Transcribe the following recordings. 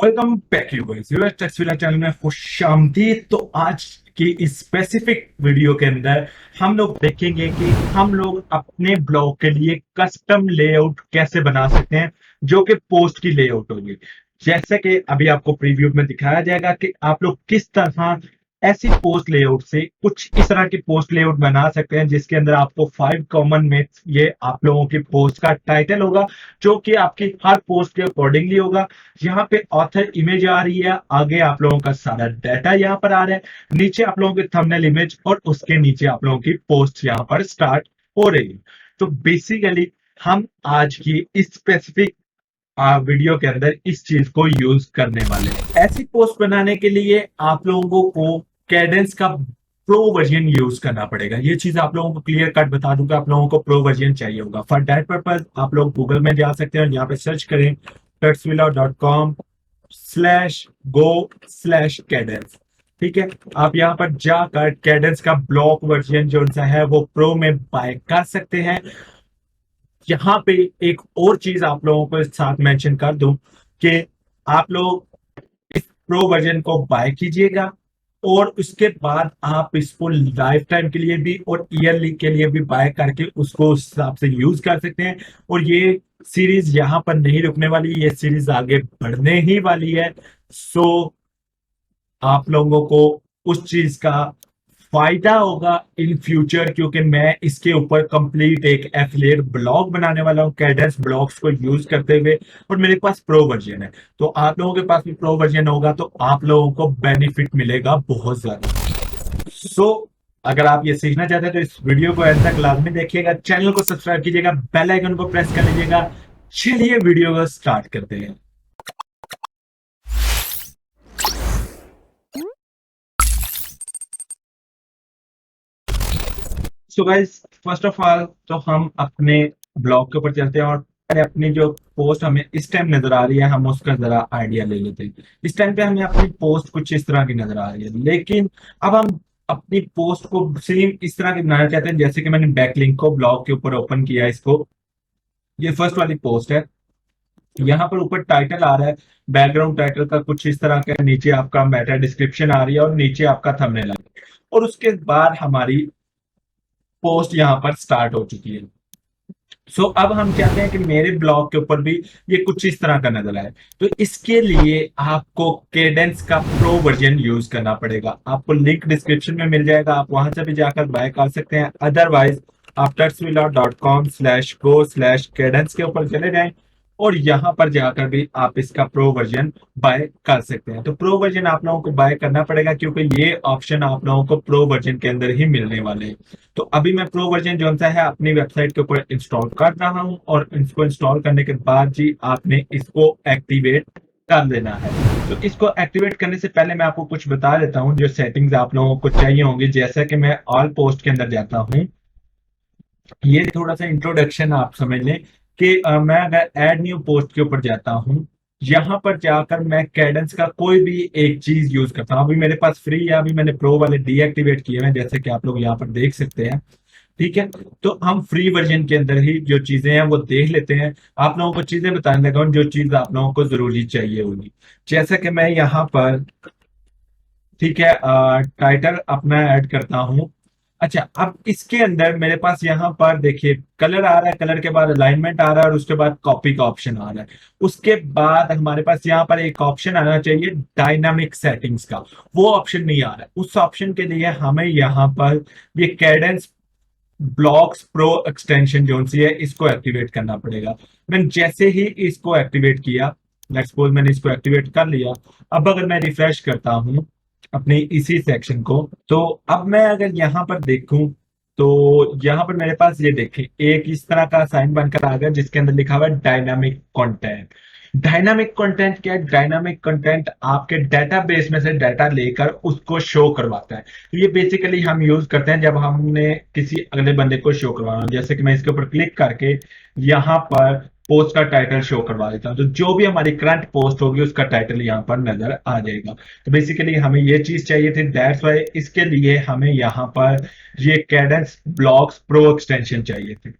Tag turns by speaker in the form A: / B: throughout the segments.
A: Welcome back you guys US Texvilla channel में खुशामदीद। तो आज की इस स्पेसिफिक वीडियो के अंदर हम लोग देखेंगे कि हम लोग अपने ब्लॉग के लिए कस्टम लेआउट कैसे बना सकते हैं जो कि पोस्ट की लेआउट होगी। जैसे कि अभी आपको प्रीव्यू में दिखाया जाएगा कि आप लोग किस तरह ऐसी पोस्ट लेआउट से कुछ इस तरह की पोस्ट लेआउट बना सकते हैं जिसके अंदर आपको 5 कॉमन में ये आप लोगों की पोस्ट का टाइटल होगा जो कि आपकी हर पोस्ट के अकॉर्डिंगली होगा। यहाँ पे ऑथर इमेज आ रही है, आगे आप लोगों का सारा डाटा यहाँ पर आ रहा है, नीचे आप लोगों की थंबनेल इमेज और उसके नीचे आप लोगों की पोस्ट यहाँ पर स्टार्ट हो रही है। तो बेसिकली हम आज की इस स्पेसिफिक वीडियो के अंदर इस चीज को यूज करने वाले हैं। ऐसी पोस्ट बनाने के लिए आप लोगों को कैडेंस का प्रो वर्जन यूज करना पड़ेगा। ये चीज आप लोगों को क्लियर कट बता दूंगा, आप लोगों को प्रो वर्जन चाहिए होगा। फॉर दैट पर्पज आप लोग गूगल में जा सकते हैं और यहाँ पे सर्च करें tuxvilla.com/go/cadence। ठीक है, आप यहाँ पर जाकर कैडेंस का ब्लॉक वर्जन जो सा है वो प्रो में बाय कर सकते हैं। यहाँ पे एक और चीज आप लोगों को साथ मेंशन कर दूं कि आप लोग इस प्रो वर्जन को बाय कीजिएगा और उसके बाद आप इसको लाइफ टाइम के लिए भी और ईयरली के लिए भी बाय करके उसको उस हिसाब से यूज कर सकते हैं। और ये सीरीज यहाँ पर नहीं रुकने वाली, ये सीरीज आगे बढ़ने ही वाली है। सो आप लोगों को उस चीज का फायदा होगा इन फ्यूचर, क्योंकि मैं इसके ऊपर कंप्लीट एक एफिलिएट ब्लॉग बनाने वाला हूँ कैडेंस ब्लॉग्स को यूज करते हुए, और मेरे पास प्रो वर्जन है। तो आप लोगों के पास भी प्रो वर्जन होगा तो आप लोगों को बेनिफिट मिलेगा बहुत ज्यादा। सो अगर आप ये सीखना चाहते हैं तो इस वीडियो को एंड तक लाजमी देखिएगा, चैनल को सब्सक्राइब कीजिएगा, बेल आइकन को प्रेस कर लीजिएगा। चलिए वीडियो को स्टार्ट करते हैं। So guys, first of all तो हम अपने ब्लॉग के ऊपर चलते हैं और पहले अपनी जो पोस्ट हमें इस टाइम नजर आ रही है हम उसका जरा आइडिया ले लेते हैं। इस टाइम पे हमें अपनी पोस्ट कुछ इस तरह की नजर आ रही है, लेकिन अब हम अपनी पोस्ट को सेम इस तरह की बनाना चाहते हैं जैसे कि मैंने बैकलिंक को ब्लॉग के ऊपर ओपन किया। इसको, ये फर्स्ट वाली पोस्ट है, यहाँ पर ऊपर टाइटल आ रहा है, बैकग्राउंड टाइटल का कुछ इस तरह का, नीचे आपका मेटा डिस्क्रिप्शन आ रही है और नीचे आपका थंबनेल आ रहा है, और उसके बाद हमारी पोस्ट यहाँ पर स्टार्ट हो चुकी है। अब हम चाहते हैं कि मेरे ब्लॉग के ऊपर भी ये कुछ इस तरह का नजर आए। तो इसके लिए आपको केडेंस का प्रो वर्जन यूज करना पड़ेगा। आपको लिंक डिस्क्रिप्शन में मिल जाएगा, आप वहां से भी जाकर बाय कर सकते हैं। अदरवाइज आप tuxvilla.com/go/cadence के ऊपर चले जाएं और यहाँ पर जाकर भी आप इसका प्रो वर्जन बाय कर सकते हैं। तो प्रो वर्जन आप लोगों को बाय करना पड़ेगा क्योंकि ये ऑप्शन आप लोगों को प्रो वर्जन के अंदर ही मिलने वाले हैं। तो अभी मैं प्रो वर्जन जो सा है अपनी वेबसाइट के ऊपर इंस्टॉल कर रहा हूं, और इसको इंस्टॉल करने के बाद जी आपने इसको एक्टिवेट कर लेना है। तो इसको एक्टिवेट करने से पहले मैं आपको कुछ बता देता हूं जो सेटिंग्स आप लोगों को चाहिए होंगी। जैसा कि मैं ऑल पोस्ट के अंदर जाता हूं, ये थोड़ा सा इंट्रोडक्शन आप समझ लें कि मैं अगर ऐड न्यू पोस्ट के ऊपर जाता हूं, यहां पर जाकर मैं कैडेंस का कोई भी एक चीज यूज करता हूं। अभी मेरे पास फ्री है, अभी मैंने प्रो वाले डीएक्टिवेट किए हैं जैसे कि आप लोग यहाँ पर देख सकते हैं। ठीक है, तो हम फ्री वर्जन के अंदर ही जो चीजें हैं वो देख लेते हैं। आप लोगों को चीजें बताने लगा हूं जो चीज आप लोगों को जरूरी चाहिए होगी। जैसे कि मैं यहाँ पर, ठीक है, टाइटल अपना ऐड करता हूं। अच्छा, अब इसके अंदर मेरे पास यहाँ पर देखिए कलर आ रहा है, कलर के बाद अलाइनमेंट आ रहा है और उसके बाद कॉपी का ऑप्शन आ रहा है। उसके बाद हमारे पास यहाँ पर एक ऑप्शन आना चाहिए डायनामिक सेटिंग्स का, वो ऑप्शन नहीं आ रहा है। उस ऑप्शन के लिए हमें यहाँ पर ये कैडेंस ब्लॉक्स प्रो एक्सटेंशन जो सी है इसको एक्टिवेट करना पड़ेगा। मैंने जैसे ही इसको एक्टिवेट किया, लेट्स सपोज मैंने इसको एक्टिवेट कर लिया, अब अगर मैं रिफ्रेश करता हूं अपने इसी सेक्शन को, तो अब मैं अगर यहाँ पर देखूं तो यहाँ पर मेरे पास ये देखें एक इस तरह का साइन बनकर आ गया जिसके अंदर लिखा हुआ है डायनामिक कंटेंट। डायनामिक कंटेंट क्या है? डायनामिक कंटेंट आपके डेटाबेस में से डाटा लेकर उसको शो करवाता है। ये बेसिकली हम यूज करते हैं जब हमने किसी अगले बंदे को शो करवाना। जैसे कि मैं इसके ऊपर क्लिक करके यहाँ पर पोस्ट का टाइटल शो करवा देता हूँ, तो जो भी हमारी करंट पोस्ट होगी उसका टाइटल यहाँ पर नजर आ जाएगा। तो बेसिकली हमें ये चीज चाहिए थी, दैट्स वाई इसके लिए हमें यहाँ पर ये कैडेंस ब्लॉक्स प्रो एक्सटेंशन चाहिए थे।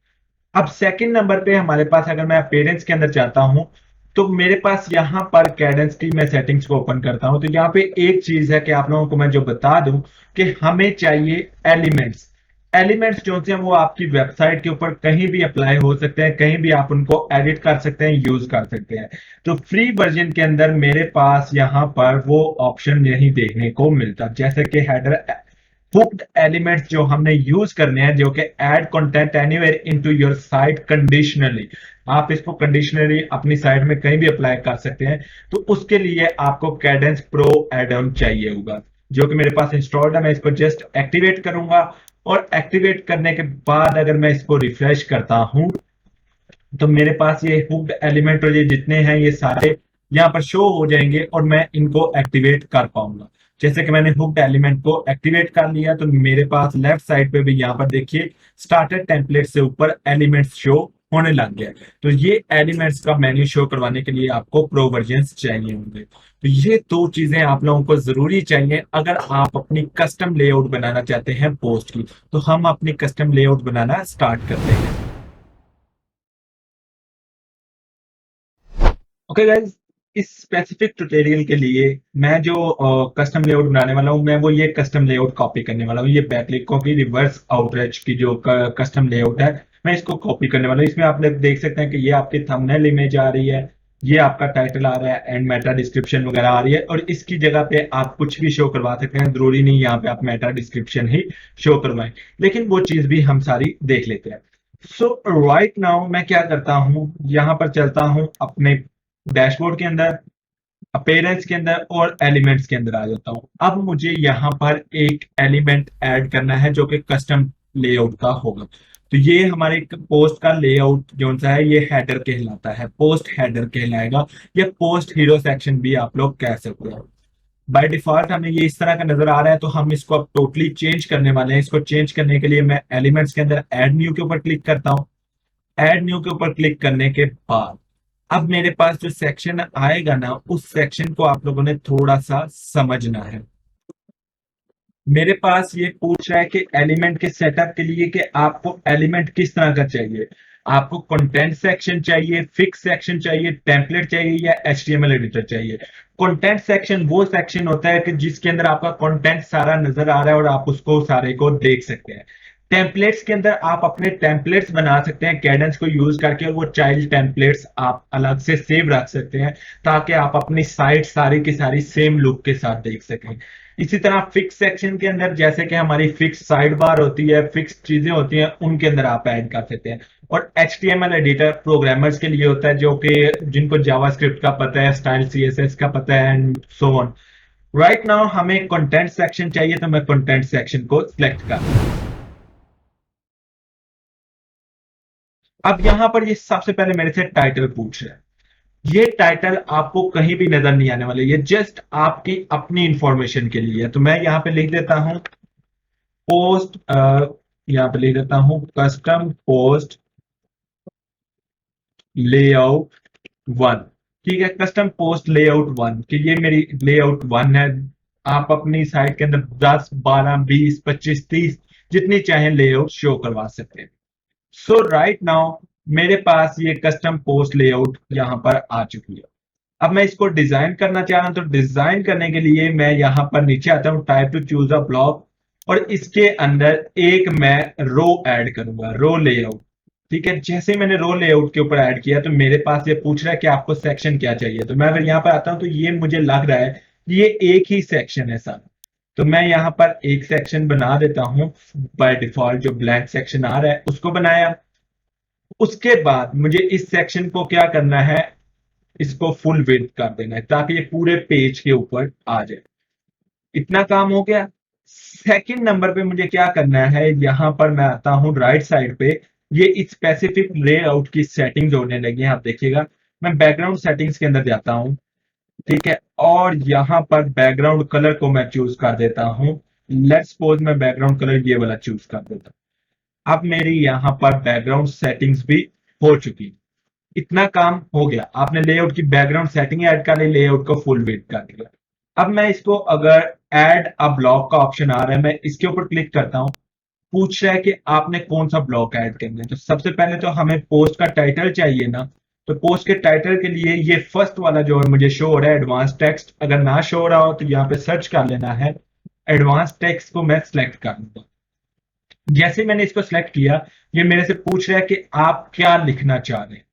A: अब सेकंड नंबर पे हमारे पास, अगर मैं अपीयरेंस के अंदर जाता हूं तो मेरे पास यहाँ पर कैडेंस की मैं सेटिंग्स को ओपन करता हूं, तो यहाँ पे एक चीज है कि आप लोगों को मैं जो बता दूं कि हमें चाहिए एलिमेंट्स। एलिमेंट्स जो से वो आपकी वेबसाइट के ऊपर कहीं भी अप्लाई हो सकते हैं, कहीं भी आप उनको एडिट कर सकते हैं, यूज कर सकते हैं। तो फ्री वर्जन के अंदर मेरे पास यहाँ पर वो ऑप्शन नहीं देखने को मिलता, जैसे कि हेडर हुक्ड एलिमेंट्स जो हमने यूज करने हैं, जो कि add content anywhere into your site conditionally. आप इसको कंडीशनली अपनी साइट में कहीं भी अप्लाई कर सकते हैं। तो उसके लिए आपको कैडेंस प्रो एड ऑन चाहिए होगा, जो कि मेरे पास इंस्टॉल्ड है। मैं इसको जस्ट एक्टिवेट करूंगा, और एक्टिवेट करने के बाद अगर मैं इसको रिफ्रेश करता हूं, तो मेरे पास ये हुक्ड एलिमेंट और ये जितने हैं ये सारे यहाँ पर शो हो जाएंगे, और मैं इनको एक्टिवेट कर पाऊंगा। जैसे कि मैंने हुक्ड एलिमेंट को एक्टिवेट कर लिया, तो मेरे पास लेफ्ट साइड पे भी यहाँ पर देखिए स्टार्टर टेम्पलेट से ऊपर एलिमेंट्स शो होने लग गया। तो ये एलिमेंट्स का मेन्यू शो करवाने के लिए आपको प्रो वर्जन्स चाहिए होंगे। तो ये दो चीजें आप लोगों को जरूरी चाहिए अगर आप अपनी कस्टम लेआउट बनाना चाहते हैं पोस्ट की। तो हम अपनी कस्टम लेआउट बनाना स्टार्ट करते हैं। ओके गाइज, इस स्पेसिफिक ट्यूटोरियल के लिए मैं जो कस्टम लेआउट बनाने वाला हूँ, मैं वो ये कस्टम लेआउट कॉपी करने वाला हूँ। ये बैकलिंकों की रिवर्स आउटरीच की जो कस्टम लेआउट है, मैं इसको कॉपी करने वाला हूँ। इसमें आप लोग देख सकते हैं कि ये आपकी थंबनेल इमेज आ रही है, ये आपका टाइटल आ रहा है, एंड मेटा डिस्क्रिप्शन वगैरह आ रही है। और इसकी जगह पे आप कुछ भी शो करवा सकते हैं, जरूरी नहीं यहाँ पे आप मेटा डिस्क्रिप्शन ही शो करवाएं, लेकिन वो चीज भी हम सारी देख लेते हैं। सो राइट नाउ मैं क्या करता हूँ, यहाँ पर चलता हूँ अपने डैशबोर्ड के अंदर, अपीयरेंस के अंदर, और एलिमेंट्स के अंदर आ जाता हूं। अब मुझे यहाँ पर एक एलिमेंट ऐड करना है जो कि कस्टम लेआउट का होगा। तो ये हमारे पोस्ट का लेआउट जो सा है, ये हेडर कहलाता है, पोस्ट हेडर कहलाएगा, या पोस्ट हीरो सेक्शन भी आप लोग कह सकते हैं। बाय डिफॉल्ट हमें ये इस तरह का नजर आ रहा है, तो हम इसको अब टोटली चेंज करने वाले हैं। इसको चेंज करने के लिए मैं एलिमेंट्स के अंदर ऐड न्यू के ऊपर क्लिक करता हूँ। ऐड न्यू के ऊपर क्लिक करने के बाद अब मेरे पास जो सेक्शन आएगा ना, उस सेक्शन को आप लोगों ने थोड़ा सा समझना है। मेरे पास ये पूछ रहा है कि एलिमेंट के सेटअप के लिए कि आपको एलिमेंट किस तरह का चाहिए। आपको कंटेंट सेक्शन चाहिए, फिक्स सेक्शन चाहिए, टेम्पलेट चाहिए, या एचटीएमएल एडिटर चाहिए। कंटेंट सेक्शन वो सेक्शन होता है कि जिसके अंदर आपका कंटेंट सारा नजर आ रहा है और आप उसको सारे को देख सकते हैं। टेम्पलेट्स के अंदर आप अपने टेम्पलेट्स बना सकते हैं कैडेंस को यूज करके, और वो चाइल्ड टेम्पलेट्स आप अलग से सेव रख सकते हैं, ताकि आप अपनी साइट सारी की सारी सेम लुक के साथ देख सकें। इसी तरह फिक्स सेक्शन के अंदर जैसे कि हमारी फिक्स साइड बार होती है, फिक्स चीजें होती हैं, उनके अंदर आप ऐड कर सकते हैं। और HTML एडिटर प्रोग्रामर्स के लिए होता है, जो कि जिनको जावास्क्रिप्ट का पता है, स्टाइल CSS का पता है, and so on. Right now हमें कंटेंट सेक्शन चाहिए, तो मैं कंटेंट सेक्शन को सिलेक्ट कर। अब यहां पर ये सबसे पहले मेरे से टाइटल पूछ रहा है। ये टाइटल आपको कहीं भी नजर नहीं आने वाले, ये जस्ट आपकी अपनी इंफॉर्मेशन के लिए है। तो मैं यहाँ पे लिख देता हूं पोस्ट, यहाँ पे लिख देता हूं कस्टम पोस्ट लेआउट 1। ठीक है, कस्टम पोस्ट लेआउट 1 कि ये मेरी लेआउट 1 है। आप अपनी साइट के अंदर 10, 12, 20, 25, 30 जितनी चाहे लेआउट शो करवा सकते हैं। सो राइट नाउ मेरे पास ये कस्टम पोस्ट लेआउट यहां पर आ चुकी है। अब मैं इसको डिजाइन करना चाह रहा हूं, तो डिजाइन करने के लिए मैं यहां पर नीचे आता हूं, type two choose a block, और इसके अंदर एक मैं रो ऐड करूंगा, रो लेआउट। ठीक है, जैसे मैंने रो लेआउट के ऊपर ऐड किया, तो मेरे पास ये पूछ रहा है कि आपको सेक्शन क्या चाहिए। तो मैं अगर यहां पर आता हूं, तो ये मुझे लग रहा है कि ये एक ही सेक्शन है सर। तो मैं यहां पर एक सेक्शन बना देता हूं। बाय डिफॉल्ट जो ब्लैंक सेक्शन आ रहा है उसको बनाया। उसके बाद मुझे इस सेक्शन को क्या करना है, इसको फुल विड्थ कर देना है, ताकि ये पूरे पेज के ऊपर आ जाए। इतना काम हो गया। सेकंड नंबर पे मुझे क्या करना है, यहां पर मैं आता हूं राइट साइड पे, ये स्पेसिफिक लेआउट की सेटिंग्स होने लगी हैं, आप देखिएगा। मैं बैकग्राउंड सेटिंग्स के अंदर जाता हूं, ठीक है, और यहां पर बैकग्राउंड कलर को मैं चूज कर देता हूं। लेट्स सपोज मैं बैकग्राउंड कलर ये वाला चूज कर देता हूं। अब मेरी यहां पर बैकग्राउंड सेटिंग्स भी हो चुकी। इतना काम हो गया, आपने लेआउट की बैकग्राउंड सेटिंग ऐड कर ली, लेआउट को फुल विड्थ कर दिया। अब मैं इसको अगर ऐड अ ब्लॉक का ऑप्शन आ रहा है, मैं इसके ऊपर क्लिक करता हूं। पूछ रहा है कि आपने कौन सा ब्लॉक ऐड करना है। तो सबसे पहले तो हमें पोस्ट का टाइटल चाहिए ना, तो पोस्ट के टाइटल के लिए ये फर्स्ट वाला जो मुझे शो हो रहा है एडवांस टेक्स्ट, अगर ना शो हो रहा हो तो यहाँ पे सर्च कर लेना है, एडवांस टेक्स्ट को मैं सिलेक्ट कर लूंगा। जैसे मैंने इसको सिलेक्ट किया, ये मेरे से पूछ रहा है कि आप क्या लिखना चाह रहे हैं।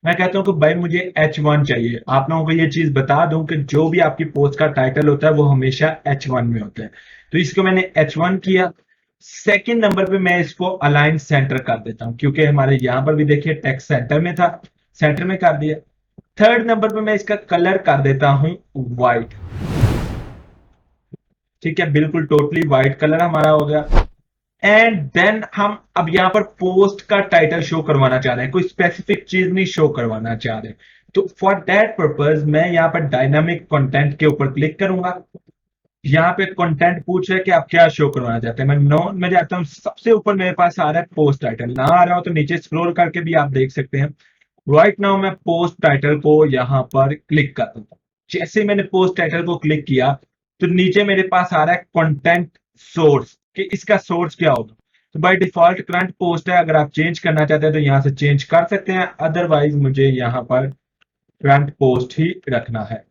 A: मैं कहता हूं कि भाई मुझे H1 चाहिए। आप लोगों को ये चीज बता दूं कि जो भी आपकी पोस्ट का टाइटल होता है वो हमेशा H1 में होता है। तो इसको मैंने H1 किया। सेकंड नंबर पे मैं इसको अलाइन सेंटर कर देता हूं, क्योंकि हमारे यहां पर भी देखिए टेक्स्ट सेंटर में था, सेंटर में कर दिया। थर्ड नंबर पे मैं इसका कलर कर देता हूं व्हाइट। ठीक है, बिल्कुल टोटली व्हाइट कलर हमारा हो गया। एंड देन हम अब यहां पर पोस्ट का टाइटल शो करवाना चाह रहे हैं, कोई स्पेसिफिक चीज नहीं शो करवाना चाह रहे। तो फॉर दैट पर्पज मैं यहां पर डायनामिक कंटेंट के ऊपर क्लिक करूंगा। यहाँ पे कंटेंट पूछ रहा है कि आप क्या शो करवाना चाहते हैं। मैं नॉन में जाता हूँ, सबसे ऊपर मेरे पास आ रहा है पोस्ट टाइटल। ना आ रहा हो तो नीचे स्क्रॉल करके भी आप देख सकते हैं। राइट नाउ मैं पोस्ट टाइटल को यहाँ पर क्लिक कर दूंगा। जैसे मैंने पोस्ट टाइटल को क्लिक किया तो नीचे मेरे पास आ रहा है कंटेंट सोर्स, कि इसका सोर्स क्या होगा। तो बाय डिफॉल्ट करंट पोस्ट है, अगर आप चेंज करना चाहते हैं तो यहाँ से चेंज कर सकते हैं, अदरवाइज मुझे यहाँ पर करंट पोस्ट ही रखना है।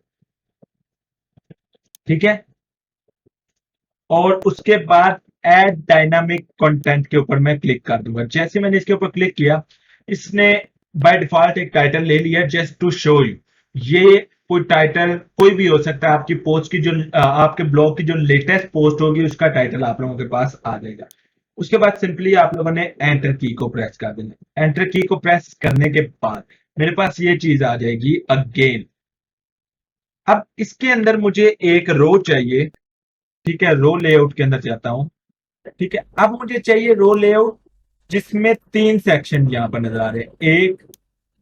A: ठीक है, और उसके बाद ऐड डायनामिक कंटेंट के ऊपर मैं क्लिक कर दूंगा। जैसे मैंने इसके ऊपर क्लिक किया, इसने बाय डिफॉल्ट एक टाइटल ले लिया, जस्ट टू शो यू। ये कोई टाइटल कोई भी हो सकता है, आपकी पोस्ट की जो आपके ब्लॉग की जो लेटेस्ट पोस्ट होगी उसका टाइटल आप लोगों के पास आ जाएगा। उसके बाद सिंपली आप लोगों ने एंटर की को प्रेस कर देना। एंटर की को प्रेस करने के बाद मेरे पास ये चीज आ जाएगी अगेन। अब इसके अंदर मुझे एक रो चाहिए। ठीक है, रो लेआउट के अंदर जाता हूं। ठीक है, अब मुझे चाहिए रो लेआउट जिसमें 3 सेक्शन यहां पर नजर आ रहे हैं, 1,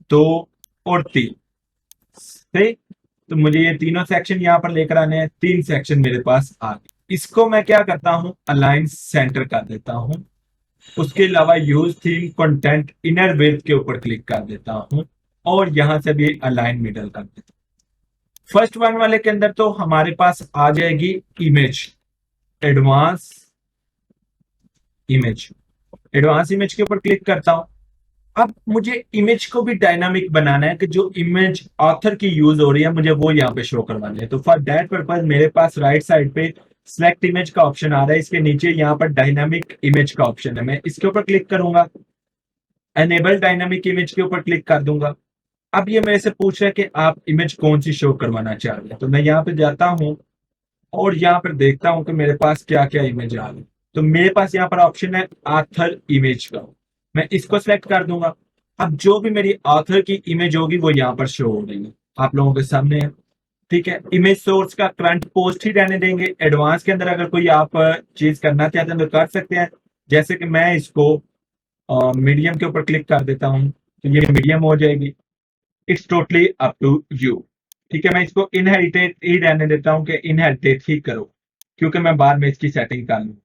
A: 2 और 3। सही, तो मुझे ये तीनों सेक्शन यहां पर लेकर आने हैं। 3 सेक्शन मेरे पास आ गए। इसको मैं क्या करता हूं, अलाइन सेंटर कर देता हूं। उसके अलावा use theme content inner width के ऊपर क्लिक कर देता हूं, और यहां से भी अलाइन मिडल कर देता हूं। फर्स्ट वन वाले के अंदर तो हमारे पास आ जाएगी image, advance image. Advance image के ऊपर क्लिक करता हूं। अब मुझे इमेज को भी डायनामिक बनाना है, कि जो इमेज ऑथर की यूज हो रही है मुझे वो यहाँ पे शो करवानी है। तो फॉर दैट पर्पज मेरे पास राइट साइड पे सिलेक्ट इमेज का ऑप्शन आ रहा है, इसके नीचे यहाँ पर डायनामिक इमेज का ऑप्शन है। मैं इसके ऊपर क्लिक करूंगा, एनेबल डायनामिक इमेज के ऊपर क्लिक कर दूंगा। अब ये मेरे से पूछ रहा है कि आप इमेज कौन सी शो करवाना चाह रहे हैं। तो मैं यहाँ पे जाता हूँ और यहाँ पर देखता हूँ कि मेरे पास क्या क्या इमेज आ रही है। तो मेरे पास यहाँ पर ऑप्शन है आथर इमेज का, मैं इसको सिलेक्ट कर दूंगा। अब जो भी मेरी ऑथर की इमेज होगी वो यहाँ पर शो हो रही है, आप लोगों के सामने है। ठीक है, इमेज सोर्स का करंट पोस्ट ही रहने देंगे। एडवांस के अंदर अगर कोई आप चीज करना चाहते हैं तो कर सकते हैं। जैसे कि मैं इसको मीडियम के ऊपर क्लिक कर देता हूँ, तो ये मीडियम हो जाएगी। It's totally up to you. ठीक है, मैं इसको इनहेरिटेड ही रहने देता हूं कि इनहेरिटेड ही करो, क्योंकि मैं बाद में इसकी सेटिंग कर लूँ।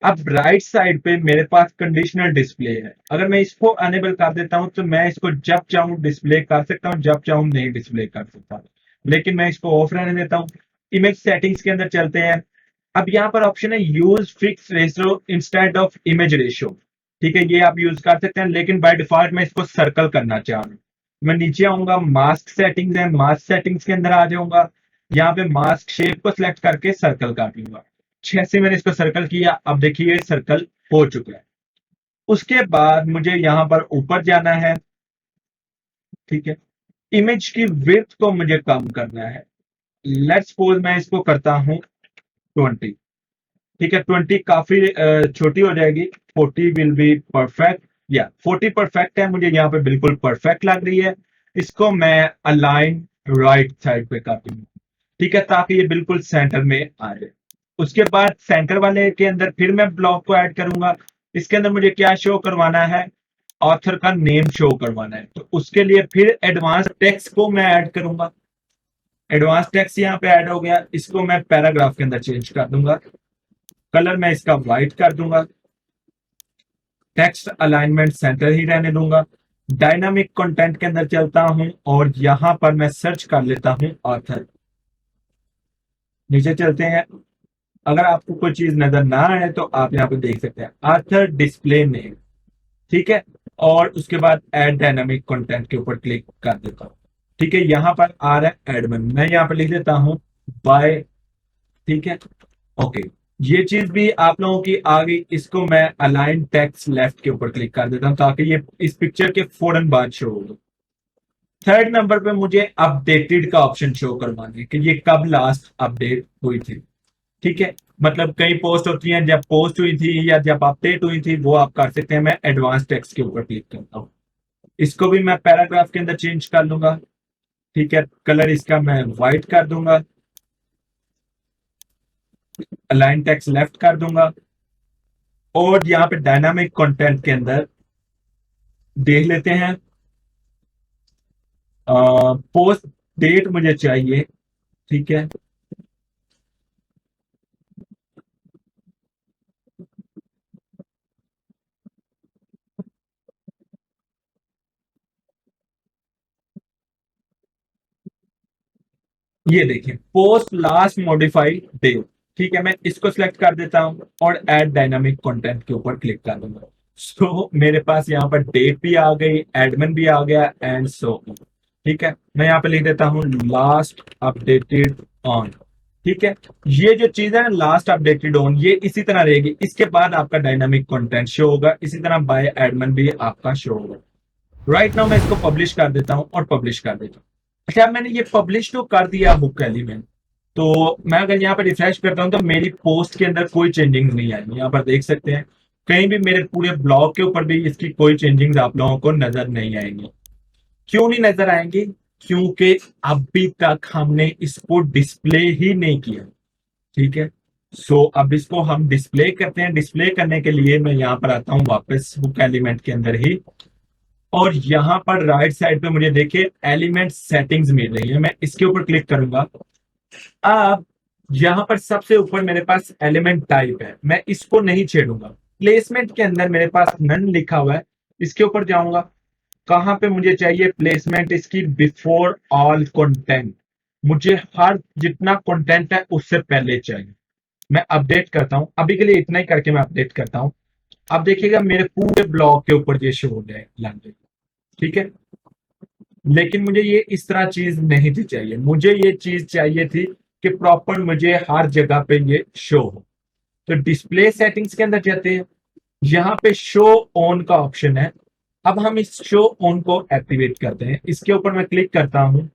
A: अब राइट साइड पे मेरे पास कंडीशनल डिस्प्ले है। अगर मैं इसको अनेबल कर देता हूं तो मैं इसको जब चाहूं डिस्प्ले कर सकता हूं, जब चाहूं नहीं डिस्प्ले कर सकता। लेकिन मैं इसको ऑफ रहने देता हूं। इमेज सेटिंग्स के अंदर चलते हैं। अब यहाँ पर ऑप्शन है use fix ratio instead of image ratio. ठीक है, ये आप यूज कर सकते हैं, लेकिन बाय डिफॉल्ट मैं इसको सर्कल करना चाह रहा हूँ। मैं नीचे आऊंगा, मास्क सेटिंग्स है, मास्क सेटिंग्स के अंदर आ जाऊंगा। यहाँ पे मास्क शेप को सिलेक्ट करके सर्कल कर लूंगा। जैसे मैंने इसको सर्कल किया, अब देखिए सर्कल हो चुका है। उसके बाद मुझे यहाँ पर ऊपर जाना है। ठीक है, इमेज की विड्थ को मुझे कम करना है। लेट्स सपोज मैं इसको करता हूं 20। ठीक है, 20 काफी छोटी हो जाएगी। 40 विल बी परफेक्ट। या 40 परफेक्ट है, मुझे यहाँ पे बिल्कुल परफेक्ट लग रही है। इसको मैं अलाइन राइट साइड पे कर दूंगा। ठीक है, ताकि ये बिल्कुल सेंटर में आ जाए। उसके बाद सेंटर वाले के अंदर फिर मैं ब्लॉक को ऐड करूंगा। इसके अंदर मुझे क्या शो करवाना है, ऑथर का नेम शो करवाना है। तो उसके लिए फिर एडवांस टेक्स्ट को मैं ऐड करूंगा। एडवांस टेक्स्ट यहाँ पे ऐड हो गया। इसको मैं पैराग्राफ के अंदर चेंज कर दूंगा। कलर मैं इसका व्हाइट कर दूंगा। टेक्स्ट अलाइनमेंट सेंटर ही रहने दूंगा। डायनामिक कंटेंट के अंदर चलता हूं और यहां पर मैं सर्च कर लेता हूं ऑथर। नीचे चलते हैं। अगर आपको कोई चीज नजर ना आए तो आप यहाँ पे देख सकते हैं ऑथर डिस्प्ले नेम। ठीक है, और उसके बाद ऐड डायनामिक कंटेंट के ऊपर क्लिक कर देता हूँ। ठीक है, यहाँ पर आ रहा है एडमिन, मैं यहाँ पर लिख देता हूँ बाय। ठीक है, ओके, ये चीज भी आप लोगों की आ गई। इसको मैं अलाइन टेक्स्ट लेफ्ट के ऊपर क्लिक कर देता हूँ ताकि ये इस पिक्चर के फौरन बाद शो हो। थर्ड नंबर पे मुझे अपडेटेड का ऑप्शन शो करवाना है कि ये कब लास्ट अपडेट हुई थी। ठीक है, मतलब कई पोस्ट होती हैं जब पोस्ट हुई थी या जब अपडेट हुई थी, वो आप कर सकते हैं। मैं एडवांस टेक्स्ट के ऊपर क्लिक करता हूँ। इसको भी मैं पैराग्राफ के अंदर चेंज कर लूंगा। ठीक है, कलर इसका मैं व्हाइट कर दूंगा, अलाइन टेक्स्ट लेफ्ट कर दूंगा, और यहाँ पे डायनामिक कंटेंट के अंदर देख लेते हैं पोस्ट डेट मुझे चाहिए। ठीक है, ये देखिए पोस्ट लास्ट मॉडिफाइड डेट। ठीक है, मैं इसको सिलेक्ट कर देता हूं और ऐड डायनामिक कंटेंट के ऊपर क्लिक कर दूंगा। सो मेरे पास यहाँ पर डेट भी आ गई, एडमिन भी आ गया, एंड सो। ठीक है, मैं यहाँ पे लिख देता हूँ लास्ट अपडेटेड ऑन। ठीक है, ये जो चीज है ना लास्ट अपडेटेड ऑन, ये इसी तरह रहेगी। इसके बाद आपका डायनामिक कंटेंट शो होगा, इसी तरह बाय एडमिन भी आपका शो होगा। राइट नाउ मैं इसको पब्लिश कर देता हूं और पब्लिश कर देता हूं। अच्छा, मैंने ये पब्लिश तो कर दिया हुक एलिमेंट, तो मैं अगर यहाँ पर रिफ्रेश करता हूँ तो मेरी पोस्ट के अंदर कोई चेंजिंग नहीं आई। यहाँ पर देख सकते हैं कहीं भी मेरे पूरे ब्लॉग के ऊपर भी इसकी कोई चेंजिंग आप लोगों को नजर नहीं आएंगी। क्यों नहीं नजर आएंगी? क्योंकि अभी तक हमने इसको डिस्प्ले ही नहीं किया। ठीक है, सो अब इसको हम डिस्प्ले करते हैं। डिस्प्ले करने के लिए मैं यहाँ पर आता हूँ वापस हुक एलिमेंट के अंदर ही, और यहां पर राइट साइड पे मुझे देखिए एलिमेंट सेटिंग्स मिल रही है। मैं इसके ऊपर क्लिक करूंगा। अब यहां पर सबसे ऊपर मेरे पास एलिमेंट टाइप है, मैं इसको नहीं छेड़ूंगा। प्लेसमेंट के अंदर मेरे पास नन लिखा हुआ है, इसके ऊपर जाऊंगा। कहां पे मुझे चाहिए प्लेसमेंट इसकी? Before all content. मुझे हर जितना कंटेंट है उससे पहले चाहिए। मैं अपडेट करता हूं, अभी के लिए इतना ही करके मैं अपडेट करता हूं। अब देखिएगा मेरे पूरे ब्लॉग के ऊपर ये शो हो जाए। ठीक है, लेकिन मुझे ये इस तरह चीज नहीं थी चाहिए। मुझे ये चीज चाहिए थी कि प्रॉपर मुझे हर जगह पे ये शो हो। तो डिस्प्ले सेटिंग्स के अंदर जाते हैं, यहाँ पे शो ऑन का ऑप्शन है। अब हम इस शो ऑन को एक्टिवेट करते हैं। इसके ऊपर मैं क्लिक करता हूँ।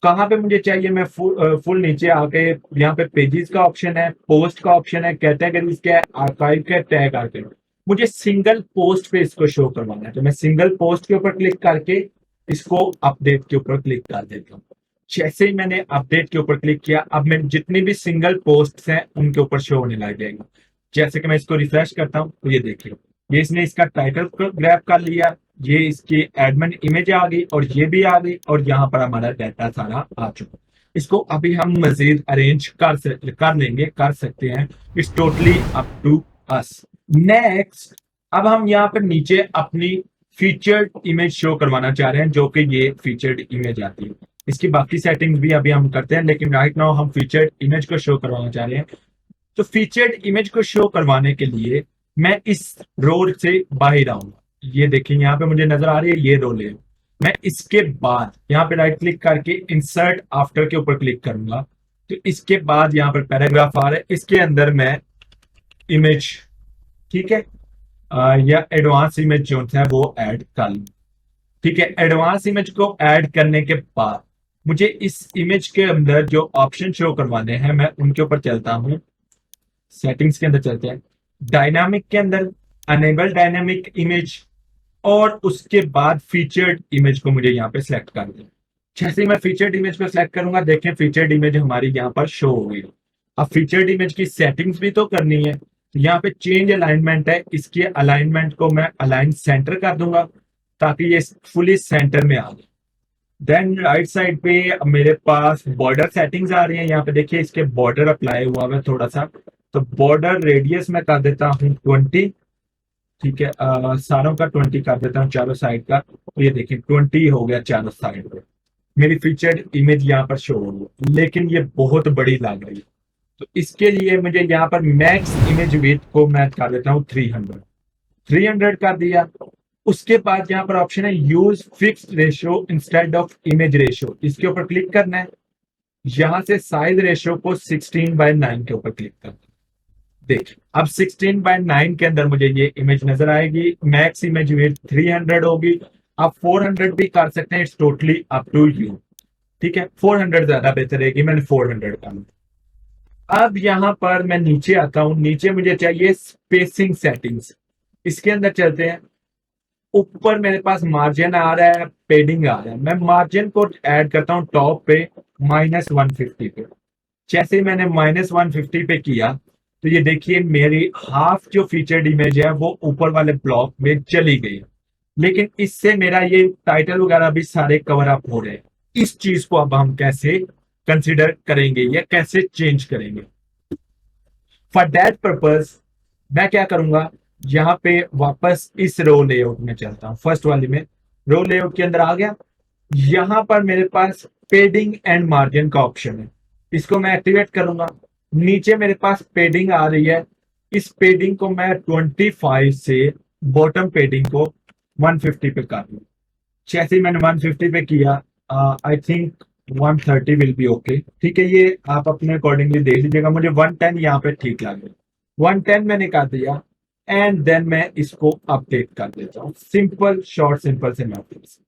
A: कहाँ पे मुझे चाहिए? मैं फुल नीचे आके यहाँ पे पेजेस का ऑप्शन है, पोस्ट का ऑप्शन है, कैटेगरीज का, आर्काइव का, टैग आर्काइव। मुझे सिंगल पोस्ट पे इसको शो करवाना है, तो मैं सिंगल पोस्ट के ऊपर क्लिक करके इसको अपडेट के ऊपर क्लिक कर देता हूँ। जैसे ही मैंने अपडेट के ऊपर क्लिक किया, अब मैं जितनी भी सिंगल पोस्ट हैं उनके ऊपर शो होने लग जाएगा। जैसे कि मैं इसको रिफ्रेश करता हूँ तो ये देखिए, ये इसने इसका टाइटल ग्रैब कर लिया, ये इसकी एडमिन इमेज आ गई, और ये भी आ गई, और यहाँ पर हमारा डाटा सारा आ चुका। इसको अभी हम मजीद अरेंज कर लेंगे, कर सकते हैं। It's totally up to us. Next, अब हम यहाँ पर नीचे अपनी फीचर्ड इमेज शो करवाना चाह रहे हैं, जो कि ये फीचर्ड इमेज आती है। इसकी बाकी सेटिंग्स भी अभी हम करते हैं, लेकिन राइट नाउ हम फीचर्ड इमेज को शो करवाना चाह रहे हैं। तो फीचर्ड इमेज को शो करवाने के लिए मैं इस रो से बाहर आऊंगा। ये देखिए यहाँ पे मुझे नजर आ रही है ये रो ले। मैं इसके बाद यहाँ पे राइट क्लिक करके इंसर्ट आफ्टर के ऊपर क्लिक करूंगा। तो इसके बाद यहाँ पर पैराग्राफ आ रहा है, इसके अंदर मैं इमेज, ठीक है, या एडवांस इमेज जो है वो ऐड कर लूँ। ठीक है, एडवांस इमेज को ऐड करने के बाद मुझे इस इमेज के अंदर जो ऑप्शन शो करवाने हैं मैं उनके ऊपर चलता हूं। सेटिंग्स के अंदर चलते हैं, डायनामिक के अंदर अनेबल डायनामिक इमेज, और उसके बाद फीचर्ड इमेज को मुझे यहाँ पे सिलेक्ट कर दें। जैसे ही मैं फीचर्ड इमेज को सिलेक्ट करूंगा, देखें फीचर्ड इमेज हमारी यहाँ पर शो हो गई। अब फीचर्ड इमेज की सेटिंग्स भी तो करनी है। यहाँ पे चेंज अलाइनमेंट है, इसकी अलाइनमेंट को मैं अलाइन सेंटर कर दूंगा ताकि ये फुली सेंटर में आ जाए। देन राइट साइड पे मेरे पास बॉर्डर सेटिंग्स आ रही है। यहाँ पे देखिए इसके बॉर्डर अप्लाई हुआ है थोड़ा सा, तो बॉर्डर रेडियस में कर देता हूँ 20। ठीक है, सारों का 20 कर देता हूँ, चारों साइड का। तो ये देखिए 20 हो गया चारों साइड पे। मेरी फीचर्ड इमेज यहाँ पर शो हो रही है, लेकिन ये बहुत बड़ी लग रही है। तो इसके लिए मुझे यहाँ पर मैक्स इमेज विड्थ को मैं कर देता हूँ 300। 300 कर दिया। उसके बाद यहाँ पर ऑप्शन है use fixed ratio instead of image ratio, इसके ऊपर क्लिक करना है। यहां से साइज रेशियो को 16:9 के ऊपर क्लिक करना है। देखिए अब 16:9 के अंदर मुझे ये इमेज नजर आएगी। मैक्स इमेज विड्थ 300 होगी। आप 400 भी कर सकते हैं, it's totally up to you. ठीक है, 400 ज्यादा बेहतर रहेगी, मैंने 400 का। अब यहां पर मैं नीचे आता हूं, नीचे मुझे चाहिए स्पेसिंग सेटिंग्स, इसके अंदर चलते हैं। ऊपर मेरे पास मार्जिन आ रहा है, पेडिंग आ रहा है। मैं मार्जिन को ऐड करता हूं टॉप पे -150 पे। जैसे ही मैंने -150 पे किया तो ये देखिए मेरी हाफ जो फीचर्ड इमेज है वो ऊपर वाले ब्लॉक में चली गई। लेकिन इससे मेरा ये टाइटल वगैरह भी सारे कवर अप हो रहे हैं। इस चीज को अब हम कैसे कंसिडर करेंगे या कैसे चेंज करेंगे? फॉर दैट पर्पज मैं क्या करूंगा, यहाँ पे वापस इस रो लेआउट में चलता हूं। फर्स्ट वाली में रो लेआउट के अंदर आ गया। यहां पर मेरे पास पेडिंग एंड मार्जिन का ऑप्शन है, इसको मैं एक्टिवेट करूंगा। नीचे मेरे पास पेडिंग आ रही है, इस पेडिंग को मैं 25 से बॉटम पेडिंग को 150 पे कर दूं। जैसे ही मैंने 150 पे किया, I think 130 will be okay. ठीक है, ये आप अपने अकॉर्डिंगली देख लीजिएगा। मुझे 110 यहाँ पे ठीक लग रहा है, 110 मैंने कर दिया। एंड देन मैं इसको अपडेट कर देता हूँ। सिंपल शॉर्ट सिंपल से मैथड्स।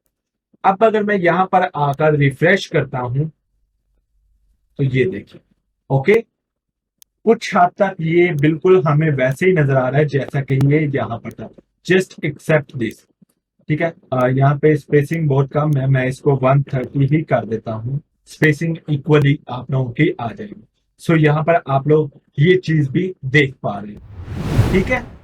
A: अब अगर मैं यहां पर आकर रिफ्रेश करता हूं तो ये देखिए ओके, कुछ हद तक ये बिल्कुल हमें वैसे ही नजर आ रहा है जैसा कि ये यहां पर था। Just accept this. ठीक है, यहाँ पे स्पेसिंग बहुत कम है, मैं इसको 130 ही कर देता हूँ। स्पेसिंग इक्वली आप लोगों की आ जाएगी। सो यहाँ पर आप लोग ये चीज भी देख पा रहे हैं। ठीक है,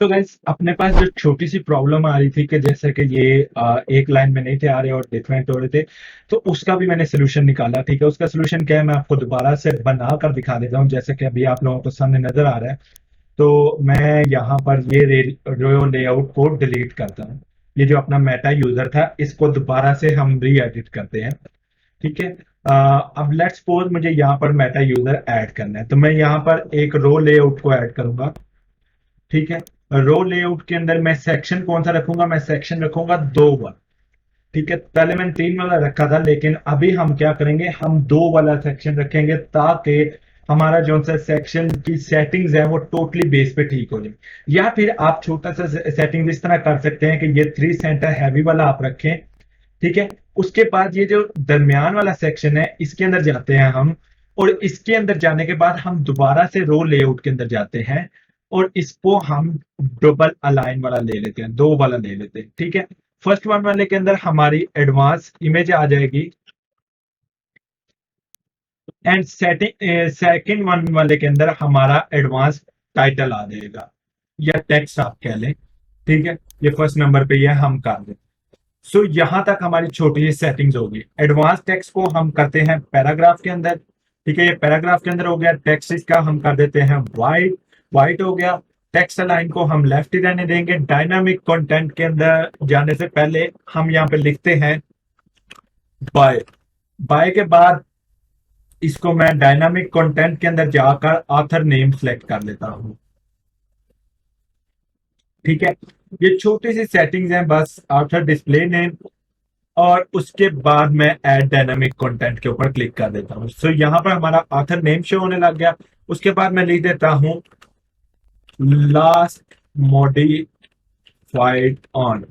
A: तो गाइस अपने पास जो छोटी सी प्रॉब्लम आ रही थी कि जैसे कि ये एक लाइन में नहीं थे आ रहे और डिफरेंट हो रहे थे, तो उसका भी मैंने सोल्यूशन निकाला। ठीक है, उसका सोल्यूशन क्या है मैं आपको दोबारा से बना कर दिखा देता हूँ, जैसे कि अभी आप लोगों को सामने नजर आ रहा है। तो मैं यहाँ पर ये रो लेआउट को डिलीट करता हूँ। ये जो अपना मेटा यूजर था इसको दोबारा से हम री एडिट करते हैं। ठीक है, अब लेट्स सपोज मुझे यहाँ पर मेटा यूजर ऐड करना है, तो मैं यहाँ पर एक रो लेआउट को ऐड करूंगा। ठीक है, रो लेआउट के अंदर मैं सेक्शन कौन सा रखूंगा, मैं सेक्शन रखूंगा 2 वाला। ठीक है, पहले मैंने 3 वाला रखा था, लेकिन अभी हम क्या करेंगे, हम 2 वाला सेक्शन रखेंगे ताकि हमारा जो सा सेक्शन की सेटिंग्स है वो टोटली बेस पे ठीक हो जाए। या फिर आप छोटा सा सेटिंग इस तरह कर सकते हैं कि ये 3 सेंटर हैवी वाला आप रखें। ठीक है, उसके बाद ये जो दरमियान वाला सेक्शन है इसके अंदर जाते हैं हम, और इसके अंदर जाने के बाद हम दोबारा से रो लेआउट के अंदर जाते हैं और इसको हम डबल अलाइन वाला ले लेते हैं, 2 वाला ले लेते हैं। ठीक है, फर्स्ट वन वाले के अंदर हमारी एडवांस इमेज आ जाएगी एंड सेकंड वन वाले के अंदर हमारा एडवांस टाइटल आ जाएगा या टेक्स्ट आप कह लें। ठीक है, ये फर्स्ट नंबर पे ये हम कर दें। सो यहां तक हमारी छोटी सी सेटिंग्स होगी। एडवांस टेक्स्ट को हम करते हैं पैराग्राफ के अंदर। ठीक है, ये पैराग्राफ के अंदर हो गया। टेक्स्ट इसका हम कर देते हैं वाइट, वाइट हो गया। टेक्स्ट लाइन को हम लेफ्ट ही रहने देंगे। डायनामिक कंटेंट के अंदर जाने से पहले हम यहाँ पे लिखते हैं बाय। बाय के बाद इसको मैं डायनामिक कंटेंट के अंदर जाकर ऑथर नेम सेलेक्ट कर लेता हूं। ठीक है, ये छोटी सी सेटिंग्स हैं बस। ऑथर डिस्प्ले नेम, और उसके बाद मैं ऐड डायनामिक कंटेंट के ऊपर क्लिक कर देता हूं। सो यहां पर हमारा ऑथर नेम शो होने लग गया। उसके बाद मैं लिख देता हूं लास्ट मॉडिफाइड ऑन।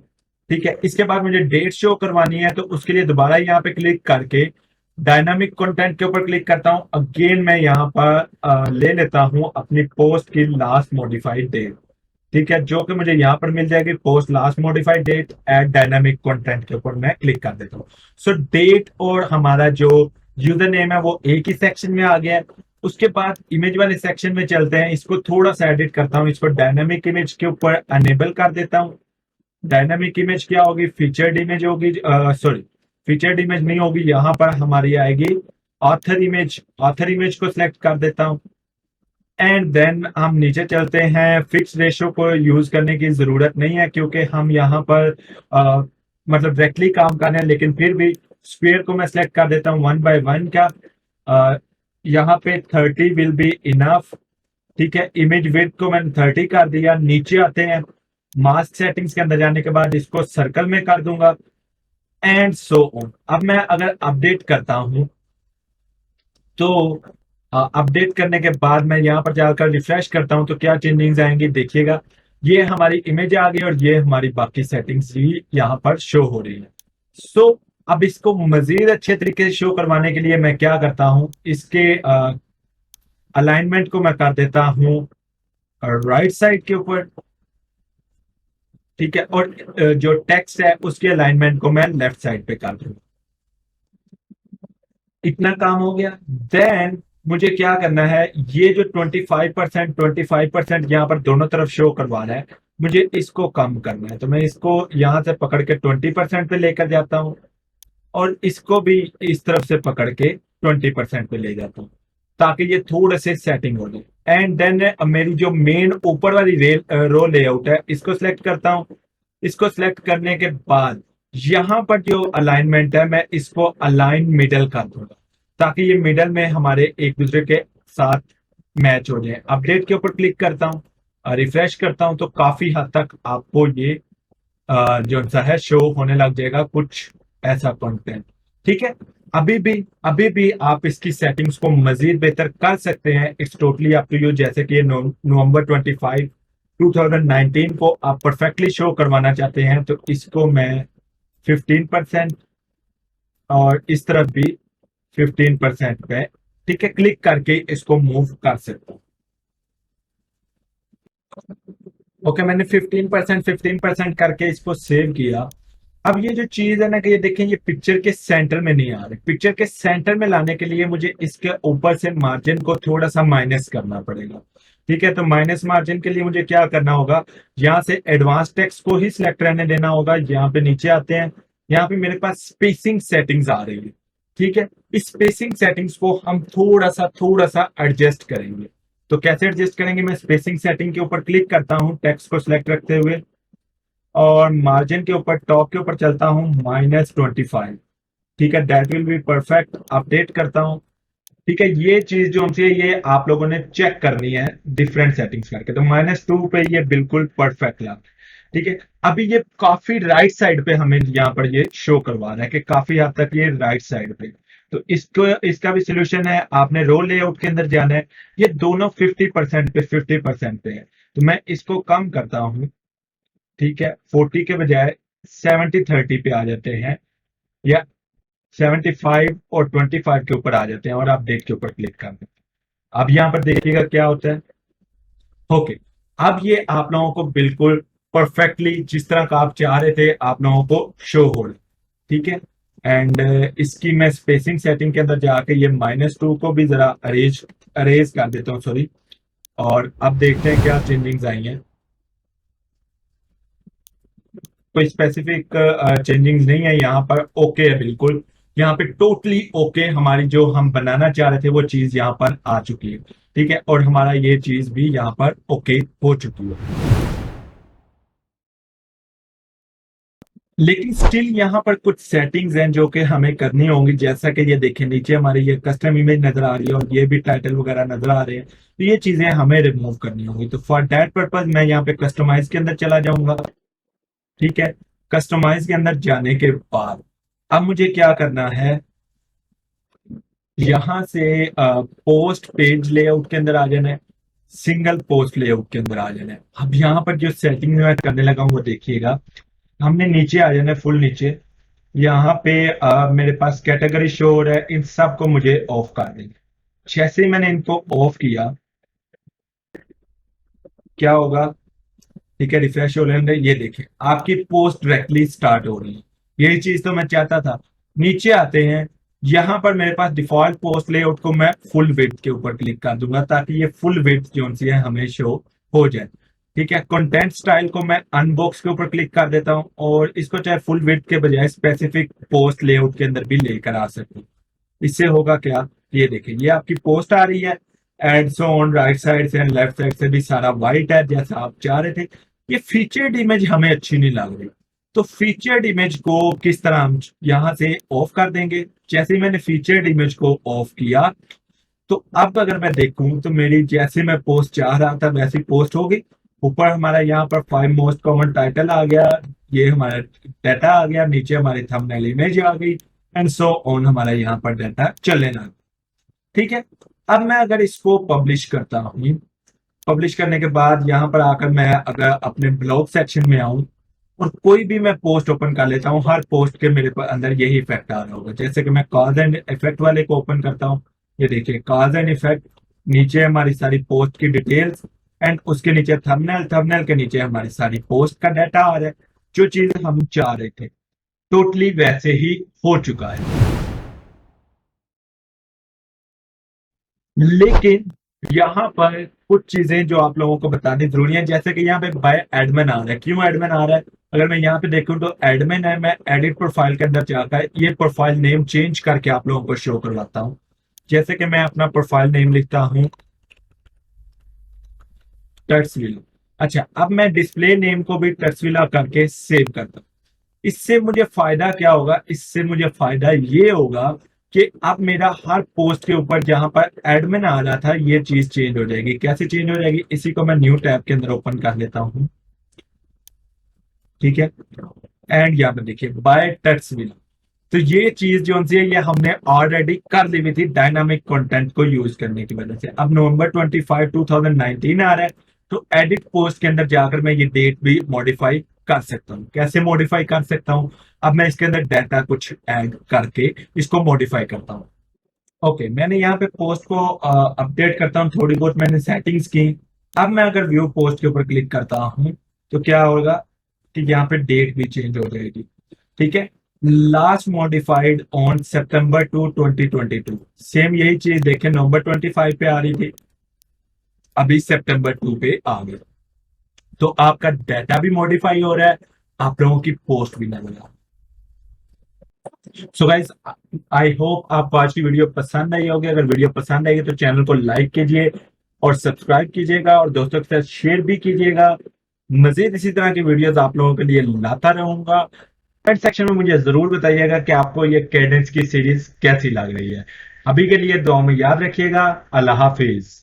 A: ठीक है, इसके बाद मुझे डेट शो करवानी है, तो उसके लिए दोबारा यहाँ पे क्लिक करके डायनामिक कंटेंट के ऊपर क्लिक करता हूं। अगेन मैं यहाँ पर ले लेता हूं अपनी पोस्ट की लास्ट मॉडिफाइड डेट। ठीक है, जो कि मुझे यहाँ पर मिल जाएगी post last modified date. Add dynamic content के ऊपर मैं क्लिक कर देता हूँ। सो डेट और हमारा जो यूजर नेम है वो एक ही सेक्शन में आ गया है। उसके बाद इमेज वाले सेक्शन में चलते हैं। इसको थोड़ा सा एडिट करता हूँ, इसको डायनामिक इमेज के ऊपर अनेबल कर देता हूँ। डायनामिक इमेज क्या होगी, फीचर्ड इमेज होगी। सॉरी, फीचर्ड इमेज नहीं होगी, यहाँ पर हमारी आएगी ऑथर इमेज। ऑथर इमेज को सिलेक्ट कर देता हूँ। एंड देन हम नीचे चलते हैं। फिक्स रेशियो को यूज करने की जरूरत नहीं है क्योंकि हम यहाँ पर मतलब डायरेक्टली काम कर रहे हैं, लेकिन फिर भी स्क्वेयर को मैं सिलेक्ट कर देता हूँ 1/1 का। यहाँ पे 30 विल बी इनफ। ठीक है, इमेज विड्थ को मैंने 30 कर दिया। नीचे आते हैं, मास्क सेटिंग्स के अंदर जाने के बाद इसको सर्कल में कर दूंगा एंड सो ऑन। अब मैं अगर अपडेट करता हूं तो अपडेट करने के बाद मैं यहाँ पर जाकर रिफ्रेश करता हूं तो क्या चेंजिंग्स आएंगी देखिएगा। ये हमारी इमेज आ गई और ये हमारी बाकी सेटिंग्स भी यहाँ पर शो हो रही है। सो अब इसको मजीद अच्छे तरीके से शो करवाने के लिए मैं क्या करता हूं, इसके अलाइनमेंट को मैं कर देता हूं राइट साइड के ऊपर, ठीक है, और जो टेक्स्ट है उसके अलाइनमेंट को मैं लेफ्ट साइड पे कर दूंगा। इतना काम हो गया। देन मुझे क्या करना है, ये जो 25% यहाँ पर दोनों तरफ शो करवा रहा है, मुझे इसको कम करना है। तो मैं इसको यहां से पकड़ के 20% पे लेकर जाता हूँ और इसको भी इस तरफ से पकड़ के 20% पे ले जाता हूँ ताकि ये थोड़े से सेटिंग हो जाए। एंड देन मेरी जो मेन ऊपर वाली रो लेआउट है इसको सिलेक्ट करता हूँ। इसको सिलेक्ट करने के बाद यहां पर जो अलाइनमेंट है मैं इसको अलाइन मिडल कर दूंगा ताकि ये मिडल में हमारे एक दूसरे के साथ मैच हो जाए। अपडेट के ऊपर क्लिक करता हूँ, रिफ्रेश करता हूँ तो काफी हद तक आपको ये जो सा है शो होने लग जाएगा कुछ ऐसा कंटेंट। ठीक है, अभी भी आप इसकी सेटिंग्स को मजीद बेहतर कर सकते हैं। It's totally up to you. जैसे कि नवंबर 25 2019 को आप परफेक्टली शो करवाना चाहते हैं तो इसको मैं 15% और इस तरफ भी 15% पे, ठीक है, क्लिक करके इसको मूव कर सकता हूं। ओके, मैंने 15% करके इसको सेव किया। अब ये जो चीज है ना कि ये देखें ये पिक्चर के सेंटर में नहीं आ रही। पिक्चर के सेंटर में लाने के लिए मुझे इसके ऊपर से मार्जिन को थोड़ा सा माइनस करना पड़ेगा। ठीक है, तो माइनस मार्जिन के लिए मुझे क्या करना होगा, यहाँ से एडवांस टेक्स्ट को ही सिलेक्ट रहने देना होगा। यहाँ पे नीचे आते हैं, यहाँ पे मेरे पास स्पेसिंग सेटिंग्स आ रही है। ठीक है, इस स्पेसिंग सेटिंग्स को हम थोड़ा सा एडजस्ट करेंगे। तो कैसे एडजस्ट करेंगे, मैं स्पेसिंग सेटिंग के ऊपर क्लिक करता हूँ टेक्स्ट को सिलेक्ट रखते हुए और मार्जिन के ऊपर टॉप के ऊपर चलता हूं -25। ठीक है, that will be perfect. Update करता हूं। ठीक है, ये चीज जो हमसे ये आप लोगों ने चेक करनी है डिफरेंट सेटिंग्स करके। तो -2 पे ये बिल्कुल परफेक्ट लगा। ठीक है, अभी ये काफी राइट साइड पे हमें यहाँ पर ये शो करवा रहा है कि काफी हद तक ये राइट साइड पे। तो इसको इसका भी सोल्यूशन है, आपने रो लेआउट के अंदर जाना है। ये दोनों 50% पे 50% पे है तो मैं इसको कम करता हूं। ठीक है, 40 के बजाय 70-30 पे आ जाते हैं या 75 और 25 के ऊपर आ जाते हैं और आप डेट के ऊपर क्लिक कर दें। अब यहां पर देखिएगा क्या होता है। ओके, अब ये आप लोगों को बिल्कुल परफेक्टली जिस तरह का आप चाह रहे थे आप लोगों को शो हो रहा है। ठीक है, एंड इसकी मैं स्पेसिंग सेटिंग के अंदर जाके ये -2 को भी जरा अरेज अरेज कर देता हूँ, सॉरी। और अब देखते हैं क्या चेंजिंग्स आई हैं। कोई स्पेसिफिक चेंजिंग्स नहीं है यहाँ पर। ओके है बिल्कुल, यहाँ पे टोटली ओके। हमारी जो हम बनाना चाह रहे थे वो चीज यहाँ पर आ चुकी है। ठीक है, और हमारा ये चीज भी यहाँ पर ओके हो चुकी है। लेकिन स्टिल यहाँ पर कुछ सेटिंग्स हैं जो कि हमें करनी होंगी। जैसा कि ये देखें नीचे हमारी ये कस्टम इमेज नजर आ रही है और ये भी टाइटल वगैरह नजर आ रहे हैं। तो ये चीजें हमें रिमूव करनी होंगी। तो फॉर दैट पर्पज मैं यहाँ पे कस्टमाइज के अंदर चला जाऊंगा। ठीक है, कस्टमाइज के अंदर जाने के बाद अब मुझे क्या करना है, यहां से पोस्ट पेज लेआउट के अंदर आ जाना है, सिंगल पोस्ट लेआउट के अंदर आ जाना है। अब यहाँ पर जो सेटिंग मैं करने लगा हूँ वो देखिएगा। हमने नीचे आ जाना है, फुल नीचे। यहाँ पे मेरे पास कैटेगरी शो हो रहा है, इन सब को मुझे ऑफ कर देंगे। जैसे ही मैंने इनको ऑफ किया क्या होगा, ठीक है, रिफ्रेश हो लेंगे। ये देखिए आपकी पोस्ट डायरेक्टली स्टार्ट हो रही है। यही चीज तो मैं चाहता था। नीचे आते हैं, यहां पर मेरे पास डिफॉल्ट पोस्ट लेआउट को मैं फुल विड्थ के ऊपर क्लिक कर दूंगा ताकि ये फुल विड्थ जो सी है हमें शो हो जाए। ठीक है, कंटेंट स्टाइल को मैं अनबॉक्स के ऊपर क्लिक कर देता हूं और इसको चाहे फुल विड्थ के बजाय स्पेसिफिक पोस्ट लेआउट के अंदर भी लेकर आ सकते हूँ। इससे होगा क्या, ये देखिए ये आपकी पोस्ट आ रही है and so on. Right side से एंड लेफ्ट साइड से भी सारा व्हाइट है जैसा आप चाह रहे थे। ये फीचर्ड इमेज हमें अच्छी नहीं लग रही। तो फीचर्ड इमेज को किस तरह हम यहां से ऑफ कर देंगे। जैसे ही मैंने फीचर्ड इमेज को ऑफ किया तो अब अगर मैं देखूं तो मेरी जैसे मैं पोस्ट चाह रहा था वैसी पोस्ट होगी। ऊपर हमारा यहाँ पर 5 मोस्ट कॉमन टाइटल आ गया, ये हमारा डाटा आ गया, नीचे हमारी थंबनेल इमेज आ गई, एंड सो ऑन हमारा यहाँ पर डाटा चलने लगा। ठीक है, अब मैं अगर इसको पब्लिश करता हूँ, पब्लिश करने के बाद यहाँ पर आकर मैं अगर अपने ब्लॉग सेक्शन में आऊं और कोई भी मैं पोस्ट ओपन कर लेता हूँ, हर पोस्ट के मेरे अंदर यही इफेक्ट आ रहा होगा। जैसे कि मैं कॉज एंड इफेक्ट वाले को ओपन करता हूँ, ये देखिए कॉज एंड इफेक्ट, नीचे हमारी सारी पोस्ट की डिटेल्स, एंड उसके नीचे थंबनेल, थंबनेल के नीचे हमारी सारी पोस्ट का डाटा आ रहा है। जो चीज हम चाह रहे थे टोटली वैसे ही हो चुका है। लेकिन यहाँ पर कुछ चीजें जो आप लोगों को बतानी जरूरी है, जैसे कि यहाँ पे बाय एडमिन आ रहा है। क्यों एडमिन आ रहा है? अगर मैं यहाँ पे देखूं तो एडमिन है, मैं एडिट प्रोफाइल के अंदर जाकर ये प्रोफाइल नेम चेंज करके आप लोगों को शो करवाता हूँ। जैसे कि मैं अपना प्रोफाइल नेम लिखता हूँ टट्सविला। अच्छा, अब मैं डिस्प्ले नेम को भी टट्सविला करके सेव करता हूँ। इससे मुझे फायदा क्या होगा? इससे मुझे फायदा ये होगा कि अब मेरा हर पोस्ट के ऊपर जहां पर एडमिन आ रहा था ये चीज चेंज हो जाएगी। कैसे चेंज हो जाएगी? इसी को मैं न्यू टैब के अंदर ओपन कर लेता हूं। ठीक है, एंड यहाँ पे देखिए बाय टट्सविला। तो ये चीज जो सी है ये हमने ऑलरेडी कर ली हुई थी डायनामिक कंटेंट को यूज करने की वजह से। अब नवंबर 25 2019 आ रहा है, तो एडिट पोस्ट के अंदर जाकर मैं ये डेट भी मॉडिफाई कर सकता हूँ। कैसे मॉडिफाई कर सकता हूँ? अब मैं इसके अंदर डाटा कुछ ऐड करके इसको मॉडिफाई करता हूँ। ओके, मैंने यहाँ पे पोस्ट को अपडेट करता हूँ, थोड़ी बहुत मैंने सेटिंग्स की। अब मैं अगर व्यू पोस्ट के ऊपर क्लिक करता हूँ तो क्या होगा कि यहाँ पे डेट भी चेंज हो जाएगी। ठीक है, last modified on September 2 2022। Same यही चीज देखें, नवंबर 25 पे आ रही थी, अभी सितंबर 2 पे आ गई। तो आपका डाटा भी मॉडिफाई हो रहा है, आप लोगों की पोस्ट भी नजर आ। सो गाइस, आई होप आपको आज की वीडियो पसंद आई होगी। अगर वीडियो पसंद आएगी तो चैनल को लाइक कीजिए और सब्सक्राइब कीजिएगा और दोस्तों के साथ शेयर भी कीजिएगा। मजीद इसी तरह की वीडियोस आप लोगों के लिए लाता रहूंगा। कमेंट सेक्शन में मुझे जरूर बताइएगा कि आपको ये कैडेंस की सीरीज कैसी लग रही है। अभी के लिए दुआ में याद रखिएगा। अल्लाह हाफिज।